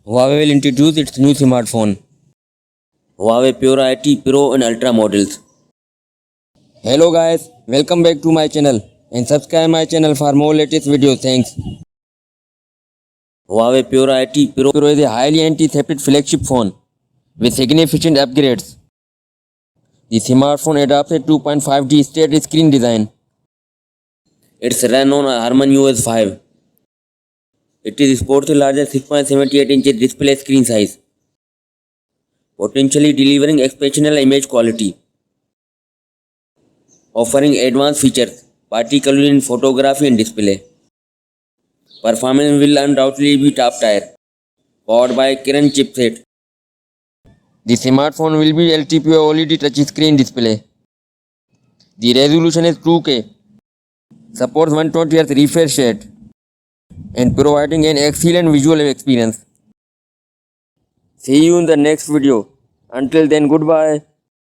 Huawei will introduce its new smartphone, Huawei Pura 80 Pro and Ultra models. Hello guys, welcome back to my channel and subscribe my channel for more latest videos. Thanks. Huawei Pura 80 Pro is a highly anti-theft flagship phone with significant upgrades. The smartphone adopts a 2.5D state screen design. It's run on HarmonyOS 5. It sports a larger 6.78 inches display screen size, potentially delivering exceptional image quality, offering advanced features, particularly in photography and display. Performance will undoubtedly be top tier, powered by current chipset. The smartphone will be LTPO OLED touchscreen display. The resolution is 2K, supports 120Hz refresh rate, and providing an excellent visual experience. See you in the next video. Until then, goodbye.